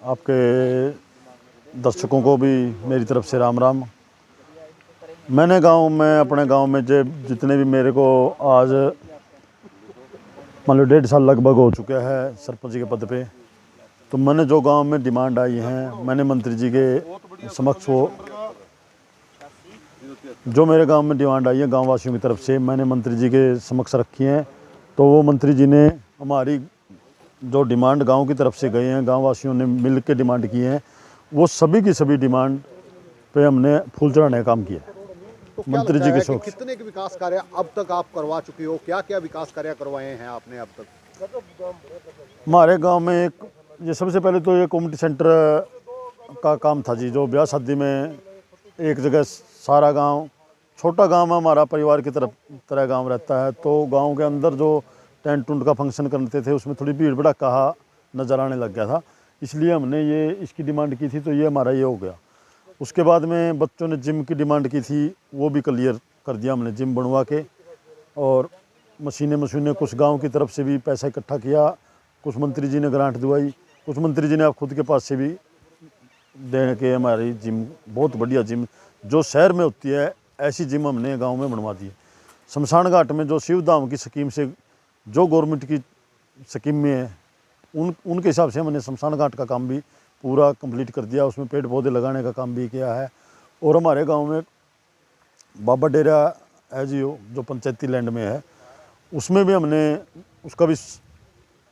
आपके दर्शकों को भी मेरी तरफ से राम राम। मैंने अपने गांव में जितने भी मेरे को आज मान लो 1.5 साल लगभग हो चुका है सरपंच के पद पे। तो मैंने जो गांव में डिमांड आई हैं, मैंने मंत्री जी के समक्ष वो जो मेरे गांव में डिमांड आई है गांव वासियों की तरफ से, मैंने मंत्री जी के समक्ष रखी हैं। तो वो मंत्री जी ने हमारी जो डिमांड गांव की तरफ से गए हैं, गांव वासियों ने मिल के डिमांड की हैं, वो सभी की सभी डिमांड पे हमने फूल चढ़ाने का काम किया। तो मंत्री जी के शौक कितने के विकास कार्य अब तक आप करवा चुके हो, क्या क्या विकास कार्य करवाए हैं आपने अब तक? हमारे गांव में ये सबसे पहले तो ये कम्युनिटी सेंटर का काम था जी। जो ब्याह शादी में एक जगह सारा गांव, छोटा गांव है हमारा, परिवार की तरह गांव रहता है, तो गांव के अंदर जो टेंट उंट का फंक्शन करते थे उसमें थोड़ी भीड़ भड़ाका नज़र आने लग गया था, इसलिए हमने ये इसकी डिमांड की थी। तो ये हमारा ये हो गया। उसके बाद में बच्चों ने जिम की डिमांड की थी, वो भी क्लियर कर दिया हमने, जिम बनवा के। और मशीनें कुछ गांव की तरफ से भी पैसा इकट्ठा किया, कुछ मंत्री जी ने ग्रांट दिवाई, कुछ मंत्री जी ने आप खुद के पास से भी दे के हमारी जिम, बहुत बढ़िया जिम जो शहर में होती है ऐसी जिम हमने गांव में बनवा दी है। शमशान घाट में जो शिव धाम की स्कीम से जो गवर्नमेंट की स्कीम में है उनके हिसाब से हमने शमशान घाट का काम भी पूरा कंप्लीट कर दिया। उसमें पेड़ पौधे लगाने का काम भी किया है। और हमारे गांव में बाबा डेरा है जी, जो पंचायती लैंड में है, उसमें भी हमने उसका भी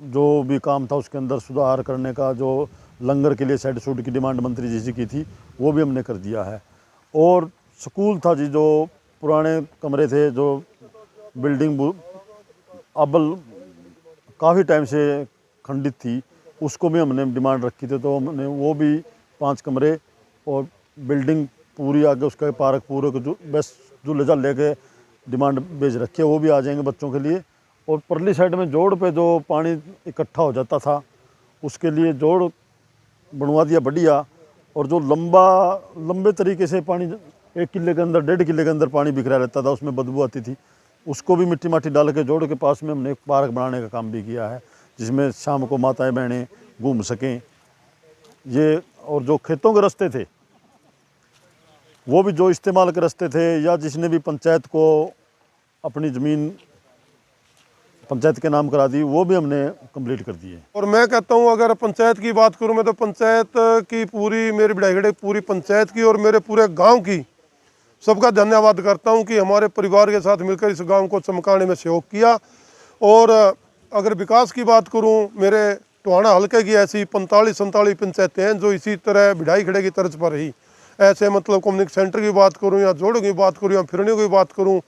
जो भी काम था उसके अंदर सुधार करने का, जो लंगर के लिए शेड शूट की डिमांड मंत्री जी की थी वो भी हमने कर दिया है। और स्कूल था जी, जो पुराने कमरे थे, जो बिल्डिंग अब्बल काफ़ी टाइम से खंडित थी, उसको भी हमने डिमांड रखी थी। तो हमने वो भी 5 कमरे और बिल्डिंग पूरी आगे उसका पार्क पूरे को जो बस झूले झाले के डिमांड भेज रखी है, वो भी आ जाएंगे बच्चों के लिए। और परली साइड में जोड़ पे जो पानी इकट्ठा हो जाता था उसके लिए जोड़ बनवा दिया बढ़िया। और जो लंबे तरीके से पानी 1 किले के अंदर 1.5 किले के अंदर पानी बिखरा रहता था, उसमें बदबू आती थी, उसको भी मिट्टी माटी डाल के जोड़ के पास में हमने एक पार्क बनाने का काम भी किया है, जिसमें शाम को माताएं बहनें घूम सकें ये। और जो खेतों के रास्ते थे वो भी जो इस्तेमाल के रास्ते थे, या जिसने भी पंचायत को अपनी ज़मीन पंचायत के नाम करा दी, वो भी हमने कंप्लीट कर दिए। और मैं कहता हूँ अगर पंचायत की बात करूँ मैं, तो पंचायत की पूरी मेरी बिढ़ाईगढ़ पूरी पंचायत की और मेरे पूरे गांव की सबका धन्यवाद करता हूँ कि हमारे परिवार के साथ मिलकर इस गांव को चमकाने में सहयोग किया। और अगर विकास की बात करूँ, मेरे टोहाना हल्के की ऐसी 45-47 पंचायतें हैं जो इसी तरह बिढ़ाईगढ़ की तर्ज पर रही। ऐसे मतलब कम्युनिटी सेंटर की बात करूँ, या जोड़ों की बात करूँ, या फिरनियों की बात करूँ,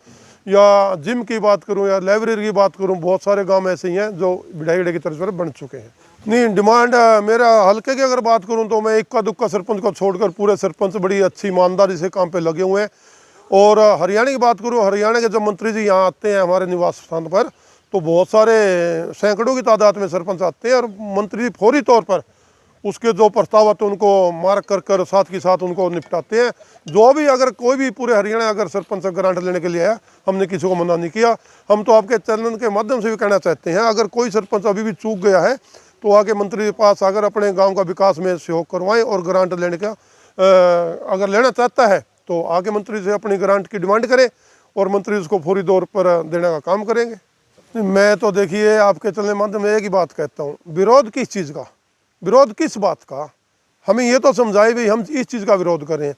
या जिम की बात करूं, या लाइब्रेरी की बात करूं, बहुत सारे गांव ऐसे ही हैं जो बिढ़ाईगढ़ की तर्ज पर बन चुके हैं। नहीं, डिमांड मेरा हल्के की अगर बात करूं तो मैं इक्का दुक्का सरपंच को छोड़कर पूरे सरपंच बड़ी अच्छी ईमानदारी से काम पे लगे हुए हैं। और हरियाणा की बात करूं, हरियाणा के जब मंत्री जी यहाँ आते हैं हमारे निवास स्थान पर, तो बहुत सारे सैकड़ों की तादाद में सरपंच आते हैं, और मंत्री जी फौरी तौर पर उसके जो प्रस्ताव आते हैं उनको मार्क कर साथ के साथ उनको निपटाते हैं। जो भी अगर कोई भी पूरे हरियाणा अगर सरपंच ग्रांट लेने के लिए आया, हमने किसी को मना नहीं किया। हम तो आपके चैनल के माध्यम से भी कहना चाहते हैं, अगर कोई सरपंच अभी भी चूक गया है तो आगे मंत्री के पास अगर अपने गांव का विकास में सहयोग करवाएं, और ग्रांट लेने का अगर लेना चाहता है तो आगे मंत्री से अपनी ग्रांट की डिमांड करें, और मंत्री उसको फौरी तौर पर देने का काम करेंगे। मैं तो देखिए आपके चैनल के माध्यम में एक ही बात कहता हूँ, विरोध किस चीज़ का, विरोध किस बात का, हमें ये तो समझाए भाई हम इस चीज़ का विरोध करें।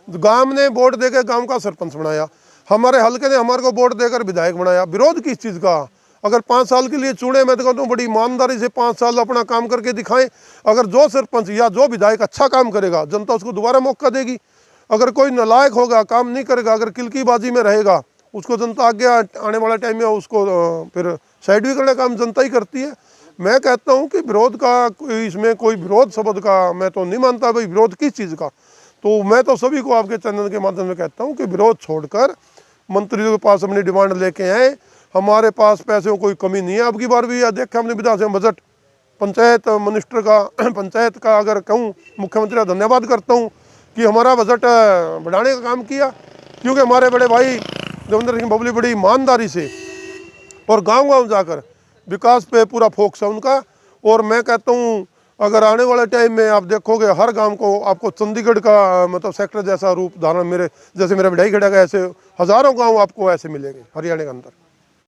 गांव ने वोट देकर गांव का सरपंच बनाया, हमारे हल्के ने हमारे को वोट देकर विधायक बनाया, विरोध किस चीज़ का। अगर 5 साल के लिए चुने, मैं तो कहता हूँ बड़ी ईमानदारी से 5 साल अपना काम करके दिखाएं। अगर जो सरपंच या जो विधायक अच्छा काम करेगा, जनता उसको दोबारा मौका देगी। अगर कोई नालायक होगा, काम नहीं करेगा, अगर किलकीबाजी में रहेगा, उसको जनता आगे आने वाला टाइम में उसको फिर साइड भी करने का काम जनता ही करती है। मैं कहता हूं कि विरोध का इसमें कोई विरोध शब्द का मैं तो नहीं मानता भाई, विरोध किस चीज़ का। तो मैं तो सभी को आपके चैनल के माध्यम से कहता हूं कि विरोध छोड़कर मंत्रियों के पास अपनी डिमांड लेके आए। हमारे पास पैसों कोई कमी नहीं है। अब की बार भी देखा हमने विधानसभा बजट पंचायत मिनिस्टर का पंचायत का अगर कहूँ, मुख्यमंत्री का धन्यवाद करता हूँ कि हमारा बजट बढ़ाने का काम किया, क्योंकि हमारे बड़े भाई देवेंद्र सिंह बबली बड़ी ईमानदारी से और गांव-गांव जाकर विकास पे पूरा फोकस है उनका। और मैं कहता हूँ अगर आने वाले टाइम में आप देखोगे हर गांव को आपको चंडीगढ़ का मतलब सेक्टर जैसा रूप धारण, मेरे जैसे मेरा बिढ़ाईखेड़ा का ऐसे हज़ारों गांव आपको ऐसे मिलेंगे हरियाणा के अंदर।